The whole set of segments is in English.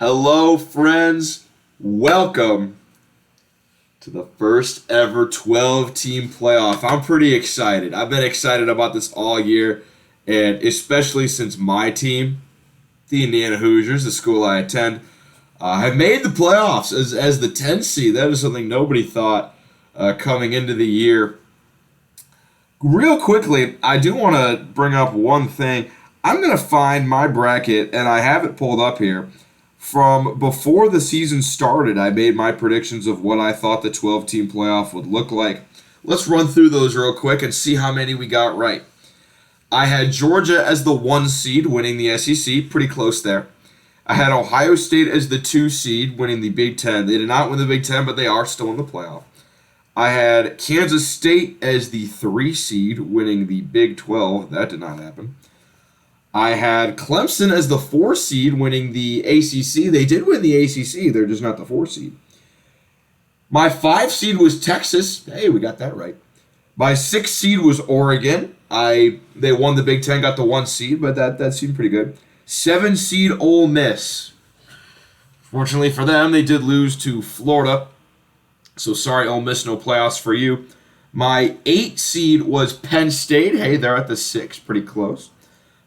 Hello, friends. Welcome to the first ever 12-team playoff. I'm pretty excited. I've been excited about this all year, and especially since my team, the Indiana Hoosiers, the school I attend, have made the playoffs as the 10 seed. That is something nobody thought coming into the year. Real quickly, I do want to bring up one thing. I'm going to find my bracket, and I have it pulled up here. From before the season started, I made my predictions of what I thought the 12-team playoff would look like. Let's run through those real quick and see how many we got right. I had Georgia as the 1 seed, winning the SEC, pretty close there. I had Ohio State as the 2 seed, winning the Big Ten. They did not win the Big Ten, but they are still in the playoff. I had Kansas State as the 3 seed, winning the Big 12. That did not happen. I had Clemson as the 4 seed, winning the ACC. They did win the ACC. They're just not the 4 seed. My 5 seed was Texas. Hey, we got that right. My 6 seed was Oregon. They won the Big Ten, got the 1 seed, but that seemed pretty good. 7 seed Ole Miss. Fortunately for them, they did lose to Florida. So sorry, Ole Miss, no playoffs for you. My 8 seed was Penn State. Hey, they're at the 6, pretty close.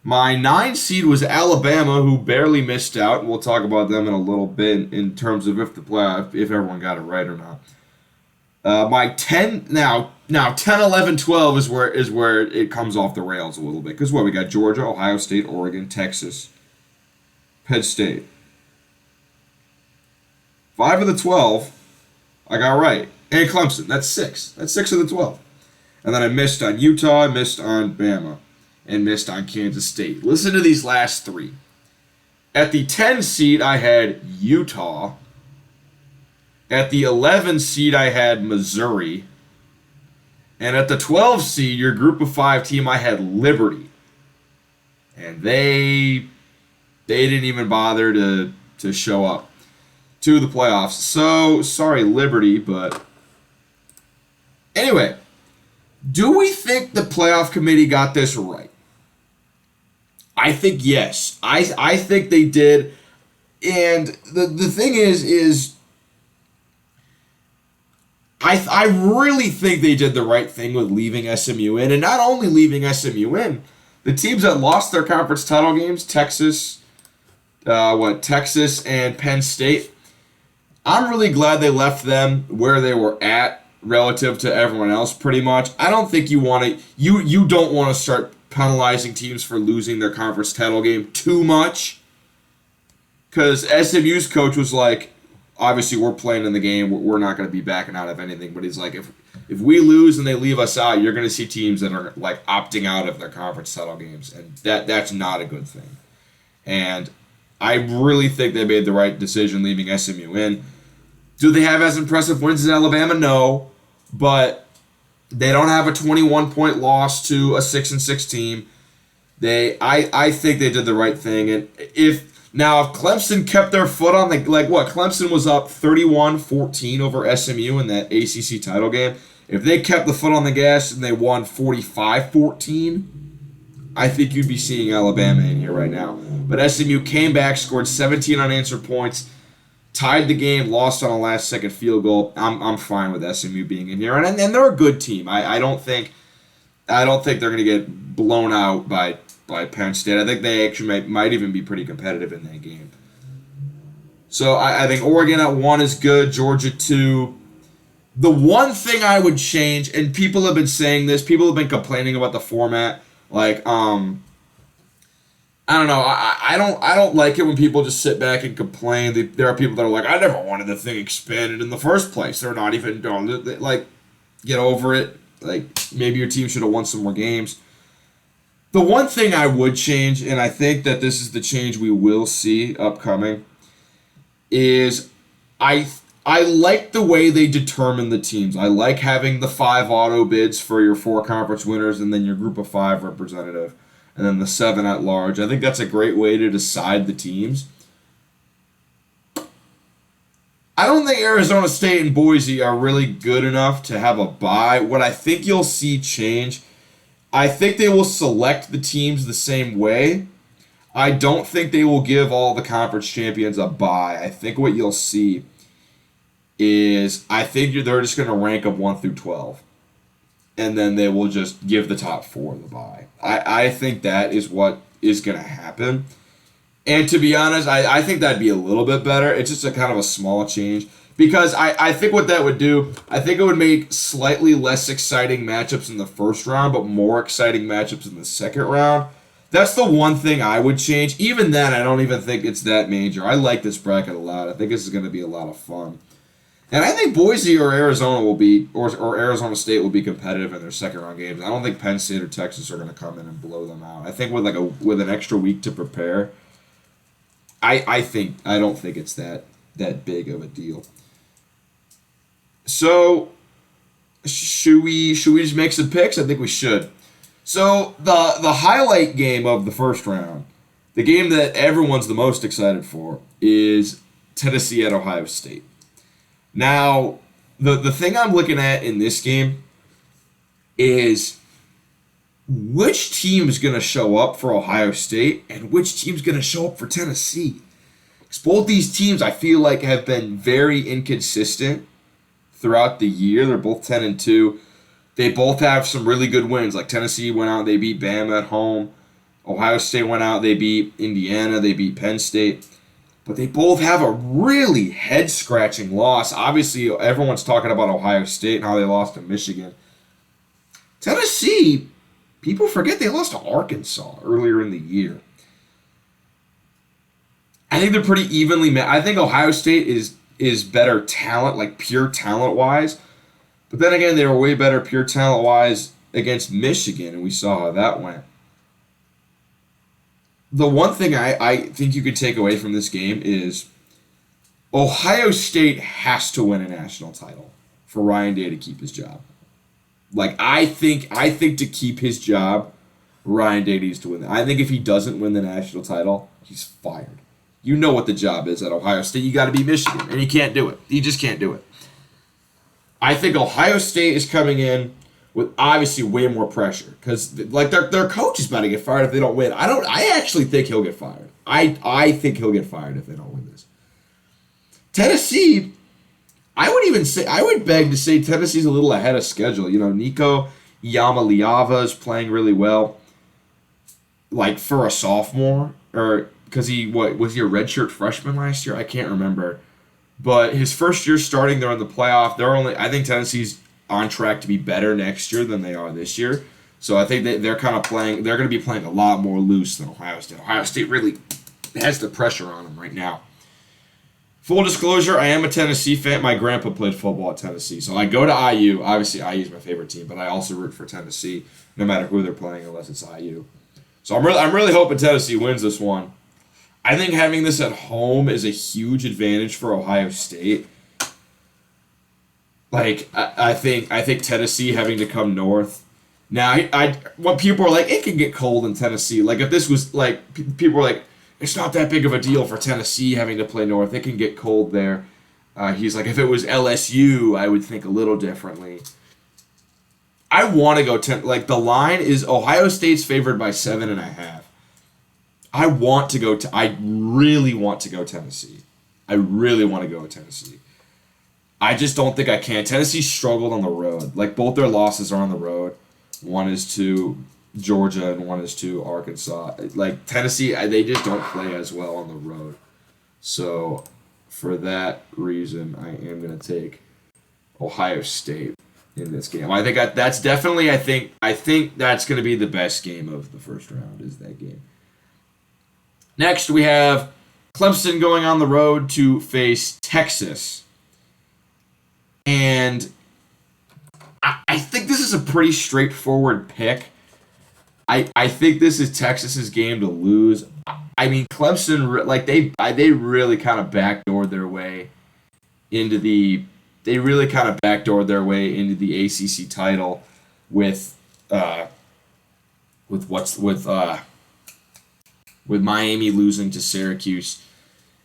My 9 seed was Alabama, who barely missed out, and we'll talk about them in a little bit in terms of if everyone got it right or not. My 10 now 10, 11, 12 is where it comes off the rails a little bit, because we got Georgia, Ohio State, Oregon, Texas, Penn State. 5 of the 12 I got right, and Clemson. That's 6. That's 6 of the 12. And then I missed on Utah, I missed on Bama, and missed on Kansas State. Listen to these last 3. At the 10 seed, I had Utah. At the 11 seed, I had Missouri. And at the 12 seed, your group of 5 team, I had Liberty. And they didn't even bother to show up to the playoffs. So, sorry, Liberty, but anyway, do we think the playoff committee got this right? I think yes. I think they did. And the thing is I really think they did the right thing with leaving SMU in. And not only leaving SMU in, the teams that lost their conference title games, Texas and Penn State, I'm really glad they left them where they were at relative to everyone else pretty much. I don't think you don't want to start penalizing teams for losing their conference title game too much, because SMU's coach was like, obviously we're playing in the game, we're not going to be backing out of anything, but he's like, if we lose and they leave us out, you're going to see teams that are like opting out of their conference title games, and that's not a good thing. And I really think they made the right decision leaving SMU in. Do they have as impressive wins as Alabama? No, but they don't have a 21-point loss to a 6-6 team. I think they did the right thing. And if Clemson kept their foot on Clemson was up 31-14 over SMU in that ACC title game. If they kept the foot on the gas and they won 45-14, I think you'd be seeing Alabama in here right now. But SMU came back, scored 17 unanswered points, tied the game, lost on a last-second field goal. I'm fine with SMU being in here, and they're a good team. I don't think they're going to get blown out by Penn State. I think they actually might even be pretty competitive in that game. So I think Oregon at 1 is good. Georgia 2. The one thing I would change, and people have been saying this, people have been complaining about the format, I don't know. I don't like it when people just sit back and complain. There are people that are like, I never wanted the thing expanded in the first place. They're not even doing it. Like, get over it. Like, maybe your team should have won some more games. The one thing I would change, and I think that this is the change we will see upcoming, is I like the way they determine the teams. I like having the 5 auto bids for your 4 conference winners and then your group of 5 representative, and then the 7 at large. I think that's a great way to decide the teams. I don't think Arizona State and Boise are really good enough to have a bye. What I think you'll see change, I think they will select the teams the same way. I don't think they will give all the conference champions a bye. I think what you'll see is they're just going to rank them 1 through 12. And then they will just give the top 4 the bye. I think that is what is going to happen. And to be honest, I think that'd be a little bit better. It's just a kind of a small change. Because I think what that would do, I think it would make slightly less exciting matchups in the first round, but more exciting matchups in the second round. That's the one thing I would change. Even then, I don't even think it's that major. I like this bracket a lot. I think this is going to be a lot of fun. And I think Boise or Arizona will be, or Arizona State will be competitive in their second round games. I don't think Penn State or Texas are going to come in and blow them out. I think with an extra week to prepare, I don't think it's that big of a deal. So should we just make some picks? I think we should. So the highlight game of the first round, the game that everyone's the most excited for, is Tennessee at Ohio State. Now, the thing I'm looking at in this game is which team is going to show up for Ohio State and which team's going to show up for Tennessee. Because both these teams, I feel like, have been very inconsistent throughout the year. They're both 10-2. They both have some really good wins. Like Tennessee went out, they beat Bama at home. Ohio State went out, they beat Indiana, they beat Penn State. But they both have a really head-scratching loss. Obviously, everyone's talking about Ohio State and how they lost to Michigan. Tennessee, people forget they lost to Arkansas earlier in the year. I think they're pretty evenly met. I think Ohio State is better talent, like pure talent-wise. But then again, they were way better pure talent-wise against Michigan, and we saw how that went. The one thing I think you could take away from this game is Ohio State has to win a national title for Ryan Day to keep his job. Like, I think to keep his job, Ryan Day needs to win it. I think if he doesn't win the national title, he's fired. You know what the job is at Ohio State. You got to be Michigan, and he can't do it. He just can't do it. I think Ohio State is coming in with obviously way more pressure because like their coach is about to get fired if they don't win. I actually think he'll get fired. I think he'll get fired if they don't win this. Tennessee, I would beg to say Tennessee's a little ahead of schedule. You know, Nico Iamaleava is playing really well. Like for a sophomore, or because was he a redshirt freshman last year? I can't remember. But his first year starting, they're in the playoff. I think Tennessee's on track to be better next year than they are this year. So I think they're kind of playing. They're going to be playing a lot more loose than Ohio State. Ohio State really has the pressure on them right now. Full disclosure, I am a Tennessee fan. My grandpa played football at Tennessee, so I go to IU. Obviously, IU is my favorite team, but I also root for Tennessee, no matter who they're playing, unless it's IU. So I'm really hoping Tennessee wins this one. I think having this at home is a huge advantage for Ohio State. Like I think Tennessee having to come north. Now when people are like, it can get cold in Tennessee. Like if this was like people were like, it's not that big of a deal for Tennessee having to play north. It can get cold there. He's like, if it was LSU, I would think a little differently. I want to go like the line is Ohio State's favored by 7.5. I really want to go Tennessee. I really want to go Tennessee. I just don't think I can. Tennessee struggled on the road. Like both their losses are on the road. One is to Georgia and one is to Arkansas. Like Tennessee, they just don't play as well on the road. So for that reason, I am going to take Ohio State in this game. I think that's definitely. I think that's going to be the best game of the first round. Is that game? Next, we have Clemson going on the road to face Texas. And I think this is a pretty straightforward pick. I think this is Texas's game to lose. I mean, Clemson, like they really kind of backdoored their way into the ACC title with Miami losing to Syracuse.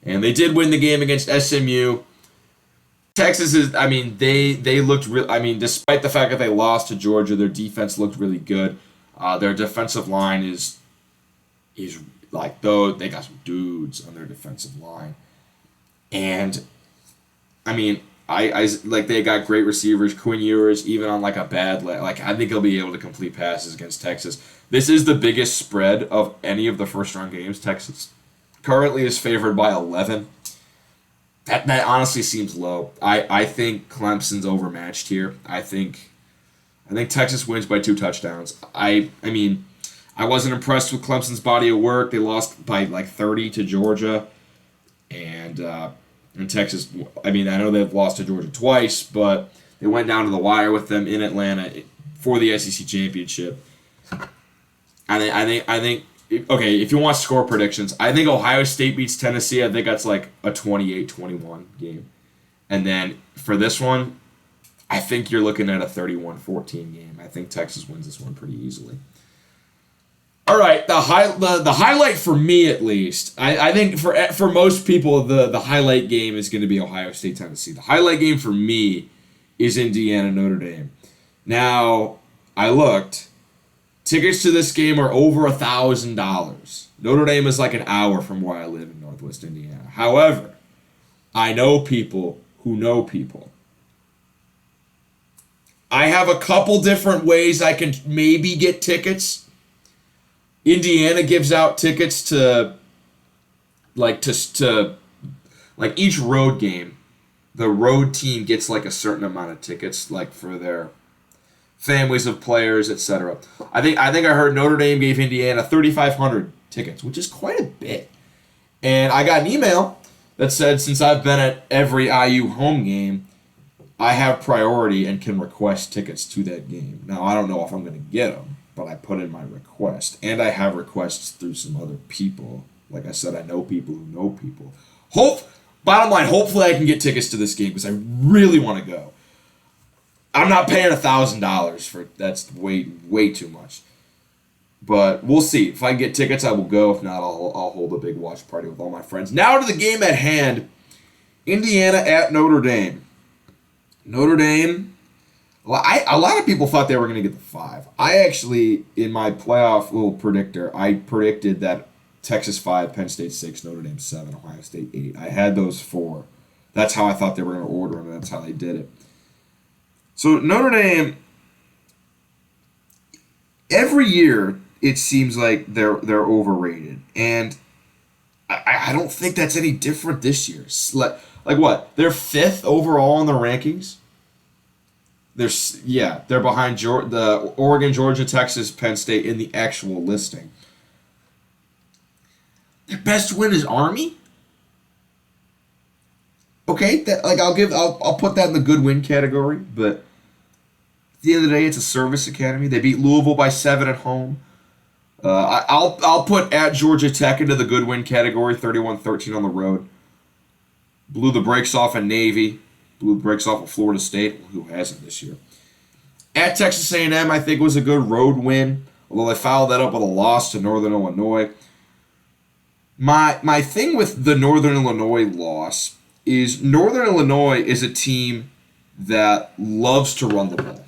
And they did win the game against SMU. Texas is, I mean, they looked real. I mean, despite the fact that they lost to Georgia, their defense looked really good. Their defensive line is like though they got some dudes on their defensive line, and I mean I like they got great receivers. Quinn Ewers, even on like a bad like I think he'll be able to complete passes against Texas. This is the biggest spread of any of the first round games. Texas currently is favored by 11. That honestly seems low. I think Clemson's overmatched here. I think Texas wins by 2 touchdowns. I mean, I wasn't impressed with Clemson's body of work. They lost by like 30 to Georgia, and Texas. I mean, I know they've lost to Georgia twice, but they went down to the wire with them in Atlanta for the SEC championship. I think. Okay, if you want score predictions, I think Ohio State beats Tennessee. I think that's like a 28-21 game. And then for this one, I think you're looking at a 31-14 game. I think Texas wins this one pretty easily. All right, the highlight for me at least, I think for most people, the highlight game is going to be Ohio State Tennessee. The highlight game for me is Indiana Notre Dame. Now, I looked. Tickets to this game are over $1,000. Notre Dame is like an hour from where I live in Northwest Indiana. However, I know people who know people. I have a couple different ways I can maybe get tickets. Indiana gives out tickets to each road game. The road team gets like a certain amount of tickets, like for their families of players, etc. I think I heard Notre Dame gave Indiana 3,500 tickets, which is quite a bit. And I got an email that said, since I've been at every IU home game, I have priority and can request tickets to that game. Now, I don't know if I'm going to get them, but I put in my request. And I have requests through some other people. Like I said, I know people who know people. Bottom line, hopefully I can get tickets to this game because I really want to go. I'm not paying $1,000 for that's way too much. But we'll see. If I can get tickets, I will go. If not, I'll hold a big watch party with all my friends. Now to the game at hand. Indiana at Notre Dame. Notre Dame, a lot of people thought they were going to get the 5. I actually, in my playoff little predictor, I predicted that Texas 5, Penn State 6, Notre Dame 7, Ohio State 8. I had those 4. That's how I thought they were going to order them, and that's how they did it. So Notre Dame, every year it seems like they're overrated, and I don't think that's any different this year. Like what? They're 5th overall in the rankings. They're behind the Oregon, Georgia, Texas, Penn State in the actual listing. Their best win is Army. Okay, I'll put that in the good win category, but at the end of the day, it's a service academy. They beat Louisville by 7 at home. I'll put at Georgia Tech into the good win category, 31-13 on the road. Blew the brakes off of Navy. Blew the brakes off of Florida State, who hasn't this year. At Texas A&M, I think was a good road win, although they followed that up with a loss to Northern Illinois. My thing with the Northern Illinois loss is Northern Illinois is a team that loves to run the ball.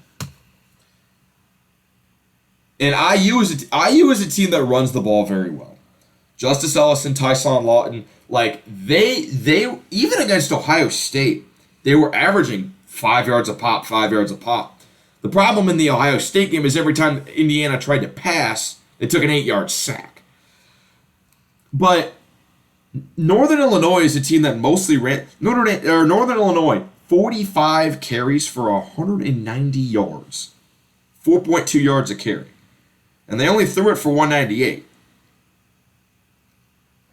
And IU is a team that runs the ball very well. Justice Ellison, Tyson Lawton, like they even against Ohio State, they were averaging 5 yards a pop, 5 yards a pop. The problem in the Ohio State game is every time Indiana tried to pass, they took an 8-yard sack. But Northern Illinois is a team that mostly ran. Northern Illinois, 45 carries for 190 yards, 4.2 yards a carry, and they only threw it for 198.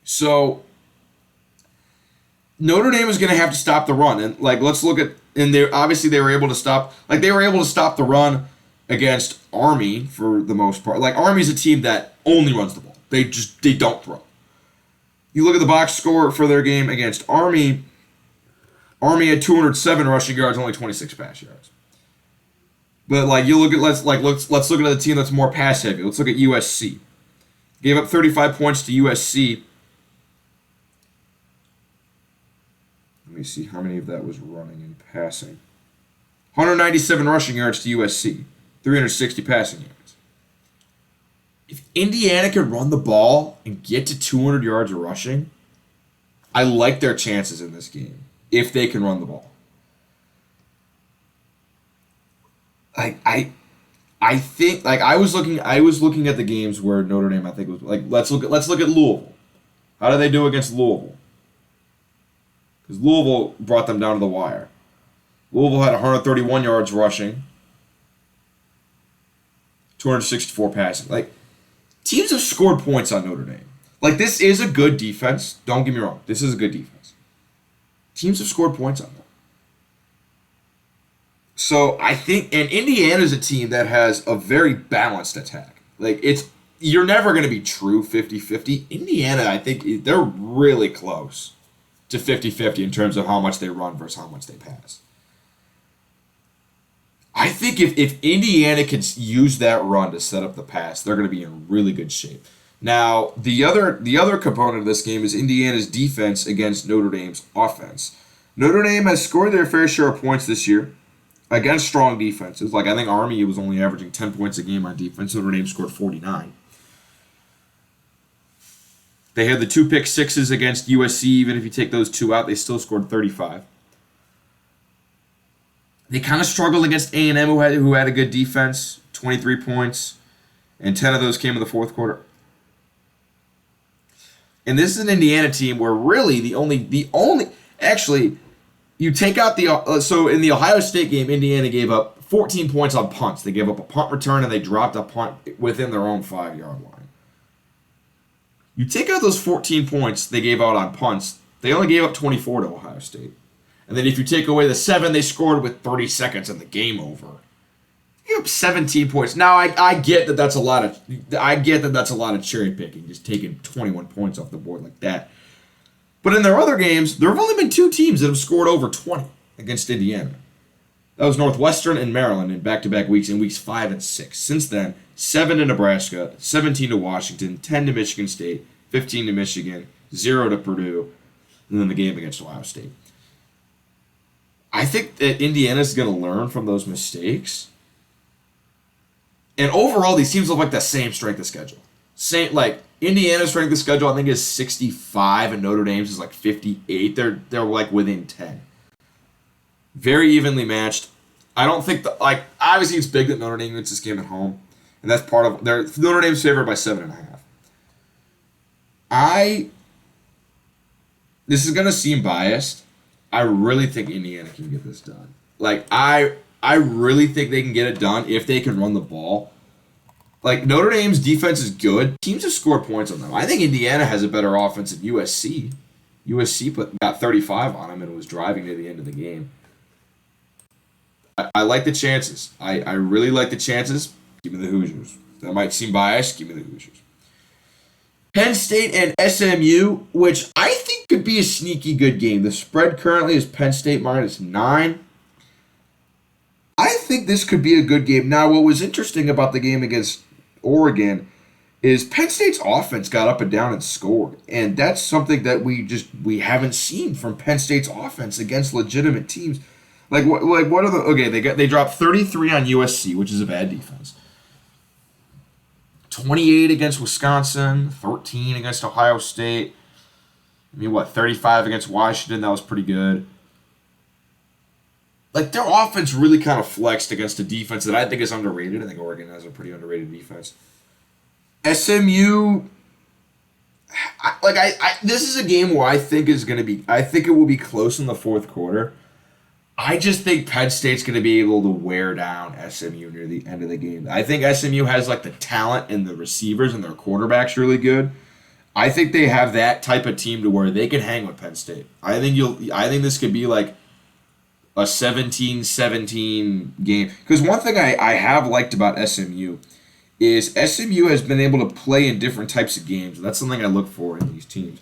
So Notre Dame is going to have to stop the run, and let's look at. And they were able to stop. They were able to stop the run against Army for the most part. Army's a team that only runs the ball. They don't throw. You look at the box score for their game against Army. Army had 207 rushing yards, only 26 pass yards. But you look at let's look at the team that's more pass heavy. Let's look at USC. Gave up 35 points to USC. Let me see how many of that was running and passing. 197 rushing yards to USC, 360 passing yards. If Indiana can run the ball and get to 200 yards of rushing, I like their chances in this game if they can run the ball. I think like I was looking at the games where Notre Dame I think was like let's look at Louisville. How did they do against Louisville? Because Louisville brought them down to the wire. Louisville had 131 yards rushing, 264 passing. Like teams have scored points on Notre Dame. Like this is a good defense. Don't get me wrong. This is a good defense. Teams have scored points on them. So I think, and Indiana's a team that has a very balanced attack. Like you're never going to be true 50-50. Indiana, I think they're really close to 50-50 in terms of how much they run versus how much they pass. I think if Indiana can use that run to set up the pass, they're going to be in really good shape. Now, the other component of this game is Indiana's defense against Notre Dame's offense. Notre Dame has scored their fair share of points this year against strong defenses. Like I think Army was only averaging 10 points a game on defense. Notre Dame scored 49. They had the 2 pick sixes against USC. Even if you take those 2 out, they still scored 35. They kind of struggled against A&M, who had a good defense, 23 points, and 10 of those came in the fourth quarter. And this is an Indiana team where really the only actually you take out so in the Ohio State game, Indiana gave up 14 points on punts. They gave up a punt return and they dropped a punt within their own 5-yard line. You take out those 14 points they gave out on punts, they only gave up 24 to Ohio State. And then if you take away the 7 they scored with 30 seconds and the game over, you have 17 points. Now I get that that's a lot of cherry picking, just taking 21 points off the board like that. But in their other games, there have only been 2 teams that have scored over 20 against Indiana. That was Northwestern and Maryland in back-to-back weeks in weeks 5 and 6. Since then, 7 to Nebraska, 17 to Washington, 10 to Michigan State, 15 to Michigan, 0 to Purdue, and then the game against Ohio State. I think that Indiana's going to learn from those mistakes. And overall, these teams look like the same strength of schedule. Indiana's strength of schedule, I think, is 65, and Notre Dame's is like 58. They're like within 10. Very evenly matched. I don't think obviously it's big that Notre Dame wins this game at home, and that's part of Notre Dame's favored by 7.5. This is gonna seem biased. I really think Indiana can get this done. I really think they can get it done if they can run the ball. Like, Notre Dame's defense is good. Teams have scored points on them. I think Indiana has a better offense than USC. USC got 35 on them and was driving to the end of the game. I like the chances. I really like the chances. Give me the Hoosiers. That might seem biased. Give me the Hoosiers. Penn State and SMU, which I think could be a sneaky good game. The spread currently is Penn State -9. I think this could be a good game. Now, what was interesting about the game against Oregon is Penn State's offense got up and down and scored. And that's something that we haven't seen from Penn State's offense against legitimate teams. They dropped 33 on USC, which is a bad defense. 28 against Wisconsin, 13 against Ohio State. 35 against Washington, that was pretty good. Their offense really kind of flexed against a defense that I think is underrated. I think Oregon has a pretty underrated defense. SMU, this is a game where I think it will be close in the fourth quarter. I just think Penn State's going to be able to wear down SMU near the end of the game. I think SMU has the talent and the receivers and their quarterback's really good. I think they have that type of team to where they can hang with Penn State. I think this could be a 17-17 game. Because one thing I have liked about SMU is SMU has been able to play in different types of games. That's something I look for in these teams.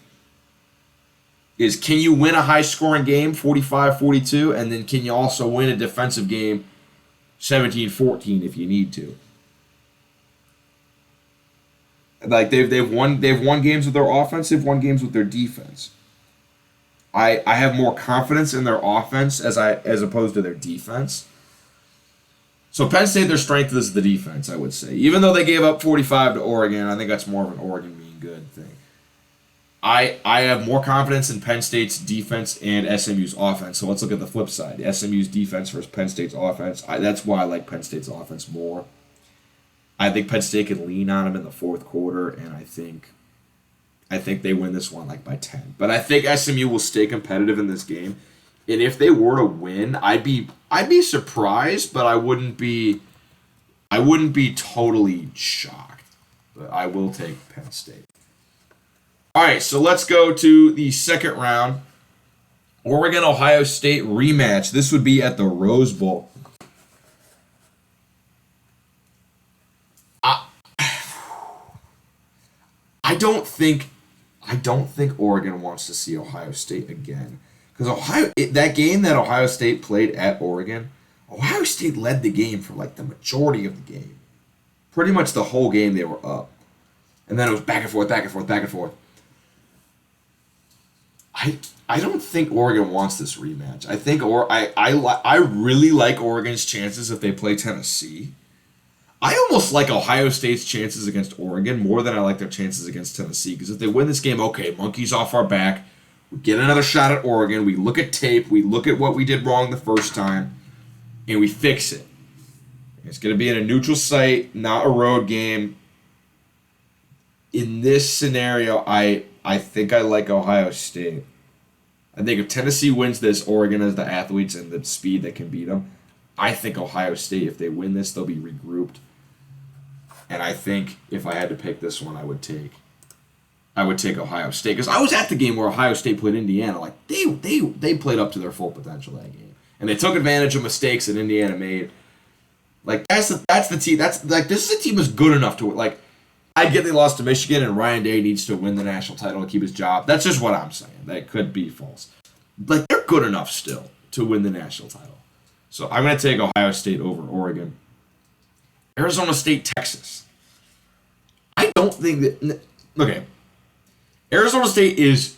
Is can you win a high-scoring game, 45-42, and then can you also win a defensive game, 17-14 if you need to? They've won games with their offense, they've won games with their defense. I have more confidence in their offense as opposed to their defense. So Penn State, their strength is the defense, I would say. Even though they gave up 45 to Oregon, I think that's more of an Oregon being good thing. I have more confidence in Penn State's defense and SMU's offense. So let's look at the flip side. SMU's defense versus Penn State's offense. That's why I like Penn State's offense more. I think Penn State can lean on them in the fourth quarter, and I think they win this one like by 10. But I think SMU will stay competitive in this game. And if they were to win, I'd be surprised, but I wouldn't be totally shocked. But I will take Penn State. All right, so let's go to the second round. Oregon-Ohio State rematch. This would be at the Rose Bowl. I don't think Oregon wants to see Ohio State again. Because that game that Ohio State played at Oregon, Ohio State led the game for like the majority of the game. Pretty much the whole game they were up. And then it was back and forth, back and forth, back and forth. I don't think Oregon wants this rematch. I really like Oregon's chances if they play Tennessee. I almost like Ohio State's chances against Oregon more than I like their chances against Tennessee. Because if they win this game, okay, monkey's off our back. We get another shot at Oregon. We look at tape. We look at what we did wrong the first time. And we fix it. It's going to be in a neutral site, not a road game. In this scenario, I think I like Ohio State. I think if Tennessee wins this, Oregon has the athletes and the speed that can beat them. I think Ohio State, if they win this, they'll be regrouped. And I think if I had to pick this one, I would take Ohio State. Because I was at the game where Ohio State played Indiana. Like they played up to their full potential that game. And they took advantage of mistakes that Indiana made. Like that's the team. That's like this is a team that's good enough to like. I get they lost to Michigan and Ryan Day needs to win the national title to keep his job. That's just what I'm saying. That could be false. Like they're good enough still to win the national title. So I'm going to take Ohio State over Oregon. Arizona State, Texas. I don't think that... Okay. Arizona State is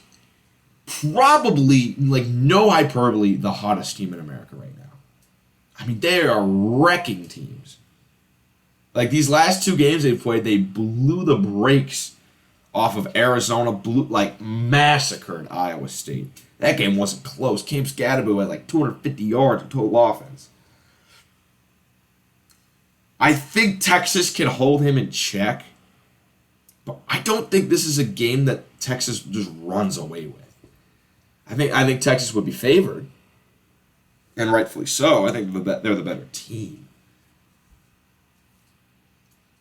probably, like no hyperbole, the hottest team in America right now. I mean, they are wrecking teams. Like these last two games they played, they blew the brakes off of Arizona, massacred Iowa State. That game wasn't close. Cam Scadaboo had like 250 yards of total offense. I think Texas can hold him in check, but I don't think this is a game that Texas just runs away with. I think Texas would be favored, and rightfully so. I think they're the better team.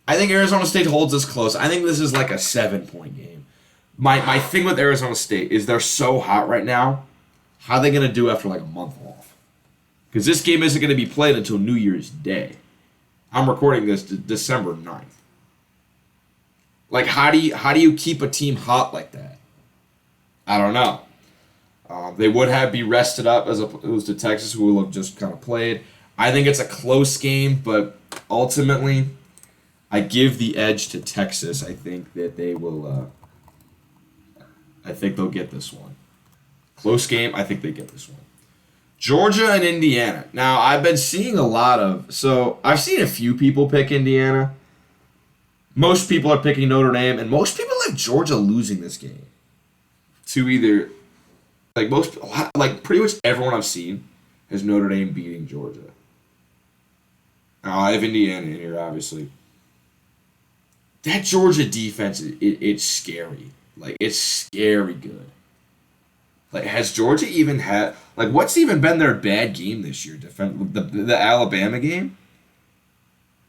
I think Arizona State holds this close. I think this is like a 7-point game. My thing with Arizona State is they're so hot right now. How are they going to do after like a month off? Because this game isn't going to be played until New Year's Day. I'm recording this December 9th. Like, how do you keep a team hot like that? I don't know. They would be rested up as opposed to Texas, who will have just kind of played. I think it's a close game, but ultimately, I give the edge to Texas. I think that they will... I think they'll get this one. Close game, I think they get this one. Georgia and Indiana. Now, I've been seeing I've seen a few people pick Indiana. Most people are picking Notre Dame, and most people have Georgia losing this game. To either, pretty much everyone I've seen has Notre Dame beating Georgia. I have Indiana in here, obviously. That Georgia defense, it's scary. Like, it's scary good. Like, has Georgia even had... Like, what's even been their bad game this year? The Alabama game?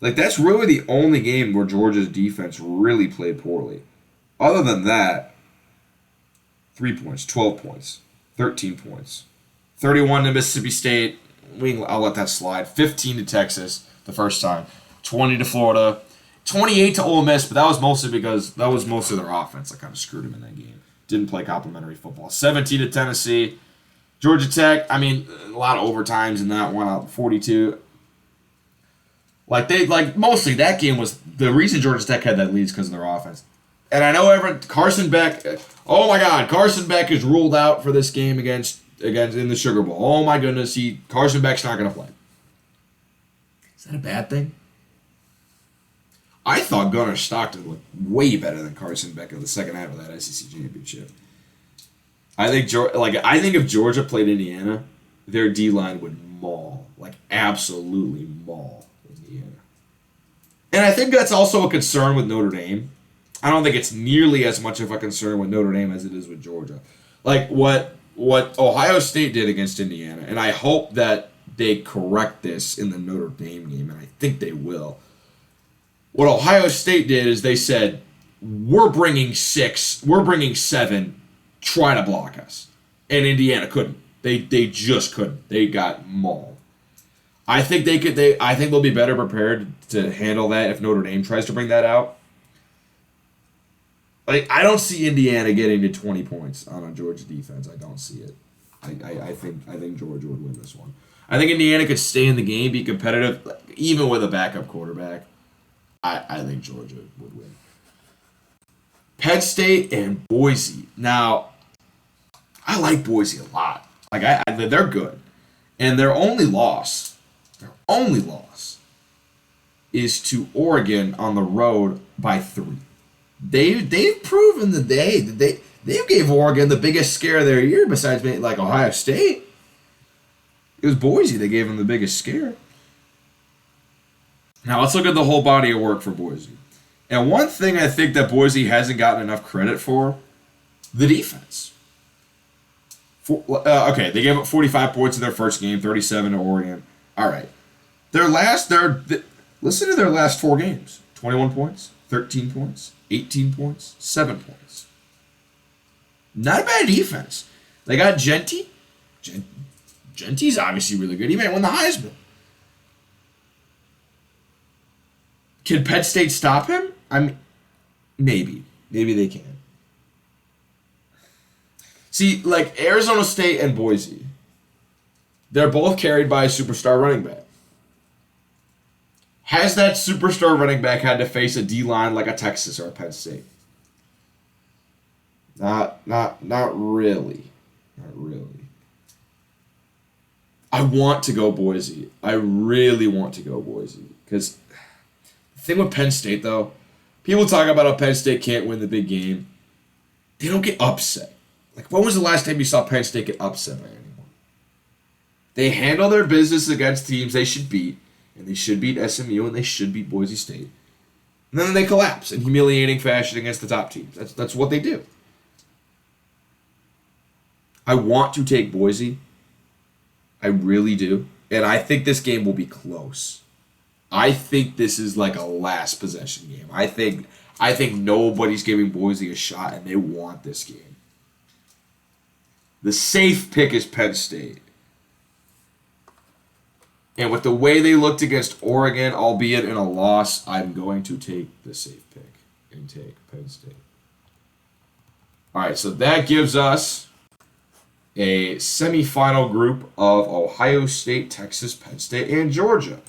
Like, that's really the only game where Georgia's defense really played poorly. Other than that, 3 points, 12 points, 13 points, 31 to Mississippi State. I'll let that slide. 15 to Texas the first time. 20 to Florida. 28 to Ole Miss, but that was mostly because that was mostly their offense that kind of screwed them in that game. Didn't play complimentary football. 17 to Tennessee. Georgia Tech, a lot of overtimes in that one, 42. Mostly that game was the reason Georgia Tech had that lead is because of their offense. And I know Carson Beck, oh my God, Carson Beck is ruled out for this game against in the Sugar Bowl. Oh my goodness, Carson Beck's not going to play. Is that a bad thing? I thought Gunnar Stockton looked way better than Carson Beck in the second half of that SEC championship. I think if Georgia played Indiana, their D-line would maul, like absolutely maul Indiana. And I think that's also a concern with Notre Dame. I don't think it's nearly as much of a concern with Notre Dame as it is with Georgia. Like what Ohio State did against Indiana, and I hope that they correct this in the Notre Dame game, and I think they will. What Ohio State did is they said, we're bringing 7, try to block us. And Indiana couldn't. They just couldn't. They got mauled. I think they'll be better prepared to handle that if Notre Dame tries to bring that out. Like, I don't see Indiana getting to 20 points on a Georgia defense. I don't see it. I think Georgia would win this one. I think Indiana could stay in the game, be competitive, even with a backup quarterback. I think Georgia would win. Penn State and Boise. Now, I like Boise a lot. Like they're good, and their only loss is to Oregon on the road by 3. They've proven that they gave Oregon the biggest scare of their year besides like Ohio State. It was Boise that gave them the biggest scare. Now let's look at the whole body of work for Boise. And one thing I think that Boise hasn't gotten enough credit for, the defense. They gave up 45 points in their first game, 37 to Oregon. All right. Listen to their last 4 games. 21 points, 13 points, 18 points, 7 points. Not a bad defense. They got Genty. Genty's obviously really good. He might win the Heisman. Can Penn State stop him? I mean, maybe. Maybe they can. See, like Arizona State and Boise, they're both carried by a superstar running back. Has that superstar running back had to face a D-line like a Texas or a Penn State? Not really. Not really. I want to go Boise. I really want to go Boise. Because the thing with Penn State, though, people talk about how Penn State can't win the big game. They don't get upset. Like, when was the last time you saw Penn State get upset by anyone? They handle their business against teams they should beat, and they should beat SMU, and they should beat Boise State. And then they collapse in humiliating fashion against the top teams. That's what they do. I want to take Boise. I really do. And I think this game will be close. I think this is like a last possession game. I think nobody's giving Boise a shot, and they want this game. The safe pick is Penn State. And with the way they looked against Oregon, albeit in a loss, I'm going to take the safe pick and take Penn State. All right, so that gives us a semifinal group of Ohio State, Texas, Penn State, and Georgia.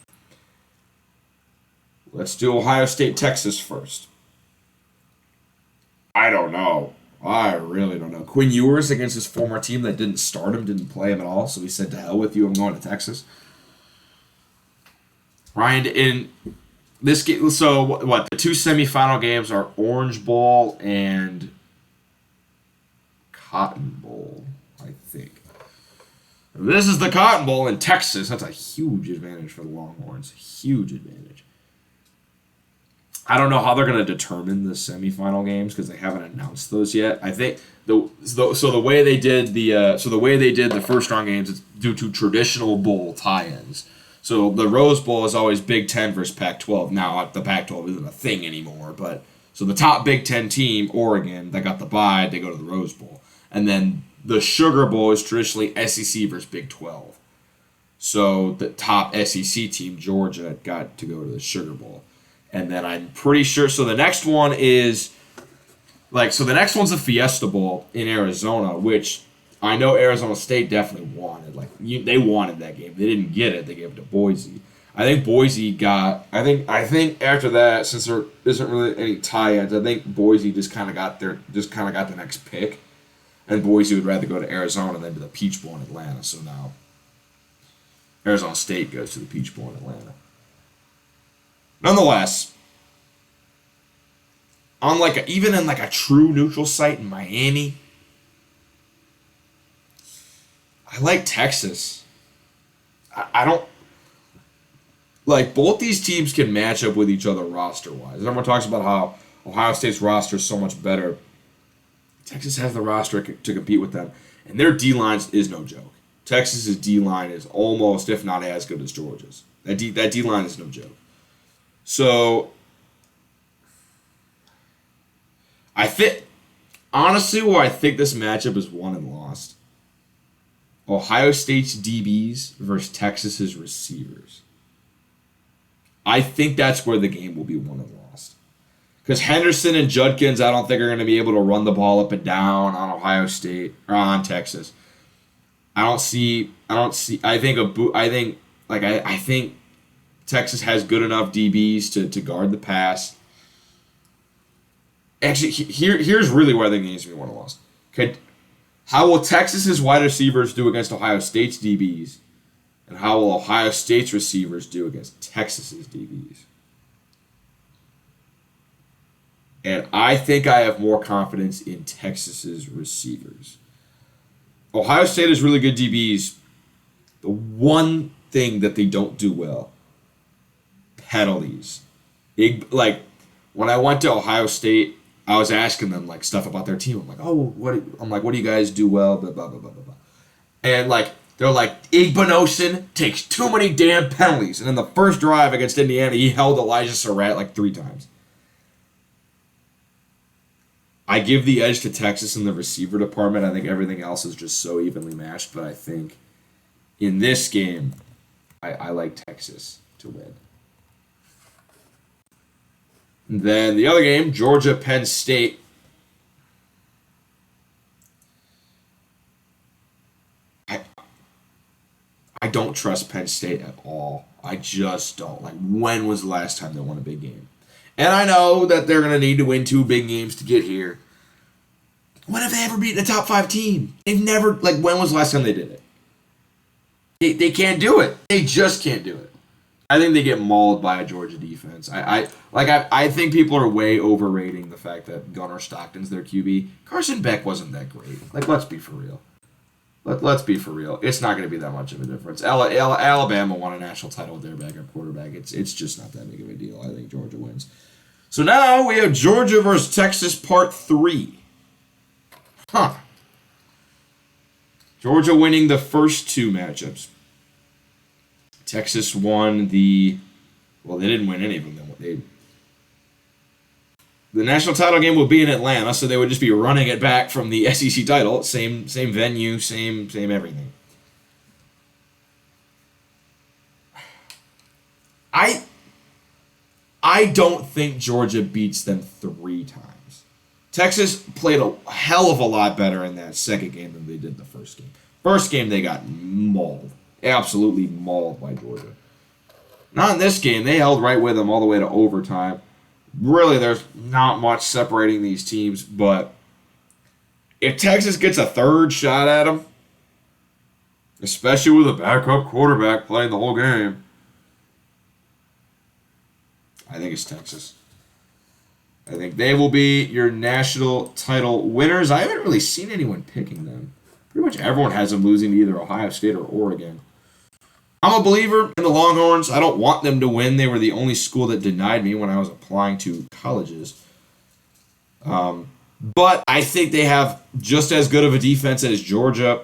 Let's do Ohio State, Texas first. I don't know. I really don't know. Quinn Ewers against his former team that didn't start him, didn't play him at all, so he said, to hell with you, I'm going to Texas. Ryan, in this game, so what? The 2 semifinal games are Orange Bowl and Cotton Bowl, I think. This is the Cotton Bowl in Texas. That's a huge advantage for the Longhorns. Huge advantage. I don't know how they're going to determine the semifinal games because they haven't announced those yet. I think the way they did the first round games is due to traditional bowl tie-ins. So the Rose Bowl is always Big Ten versus Pac-12. Now the Pac-12 isn't a thing anymore, but so the top Big Ten team, Oregon, that got the bye, they go to the Rose Bowl, and then the Sugar Bowl is traditionally SEC versus Big 12. So the top SEC team, Georgia, got to go to the Sugar Bowl. And then I'm pretty sure, so the next one is, the next one's the Fiesta Bowl in Arizona, which I know Arizona State definitely wanted. They wanted that game. They didn't get it. They gave it to Boise. I think Boise got, I think after that, since there isn't really any tie-ins, I think Boise just kind of got the next pick. And Boise would rather go to Arizona than to the Peach Bowl in Atlanta. So now Arizona State goes to the Peach Bowl in Atlanta. Nonetheless, on even in a true neutral site in Miami, I like Texas. I don't like both these teams can match up with each other roster wise. Everyone talks about how Ohio State's roster is so much better. Texas has the roster to compete with them, and their D line is no joke. Texas's D line is almost, if not as good as Georgia's. That D line is no joke. So honestly, where I think this matchup is won and lost. Ohio State's DBs versus Texas's receivers. I think that's where the game will be won and lost. Because Henderson and Judkins, I don't think are going to be able to run the ball up and down on Ohio State or on Texas. I think Texas has good enough DBs to guard the pass. Actually, here's really where I think the game's going to be won and lost. Okay, how will Texas's wide receivers do against Ohio State's DBs? And how will Ohio State's receivers do against Texas's DBs? And I think I have more confidence in Texas's receivers. Ohio State has really good DBs. The one thing that they don't do well, penalties. When I went to Ohio State, I was asking them stuff about their team. I'm like, what do you guys do well? Blah blah blah blah blah. And they're like, Igbinosun takes too many damn penalties. And in the first drive against Indiana, he held Elijah Surratt 3 times. I give the edge to Texas in the receiver department. I think everything else is just so evenly matched. But I think in this game, I like Texas to win. And then the other game, Georgia-Penn State. I don't trust Penn State at all. I just don't. When was the last time they won a big game? And I know that they're going to need to win 2 big games to get here. When have they ever beaten a top 5 team? They've never, when was the last time they did it? They can't do it. They just can't do it. I think they get mauled by a Georgia defense. I think people are way overrating the fact that Gunnar Stockton's their QB. Carson Beck wasn't that great. Let's be for real. Let's be for real. It's not going to be that much of a difference. Alabama won a national title with their backup quarterback. It's just not that big of a deal. I think Georgia wins. So now we have Georgia versus Texas Part 3. Georgia winning the first 2 matchups. Texas won they didn't win any of them. The national title game will be in Atlanta, so they would just be running it back from the SEC title. Same venue, same everything. I don't think Georgia beats them 3 times. Texas played a hell of a lot better in that second game than they did the first game. First game, they got mauled. Absolutely mauled by Georgia. Not in this game. They held right with them all the way to overtime. Really, there's not much separating these teams, but if Texas gets a 3rd shot at them, especially with a backup quarterback playing the whole game, I think it's Texas. I think they will be your national title winners. I haven't really seen anyone picking them. Pretty much everyone has them losing to either Ohio State or Oregon. I'm a believer in the Longhorns. I don't want them to win. They were the only school that denied me when I was applying to colleges. But I think they have just as good of a defense as Georgia.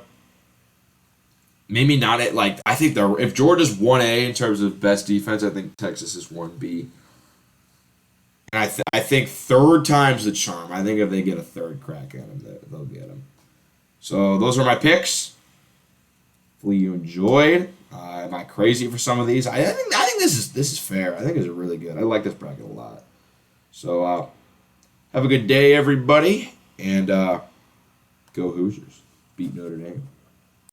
Maybe not at I think if Georgia's 1A in terms of best defense, I think Texas is 1B. And I think 3rd time's the charm. I think if they get a 3rd crack at them, they'll get them. So those are my picks. Hopefully you enjoyed. Am I crazy for some of these? I think this is fair. I think it's really good. I like this bracket a lot. So have a good day, everybody, and go Hoosiers. Beat Notre Dame.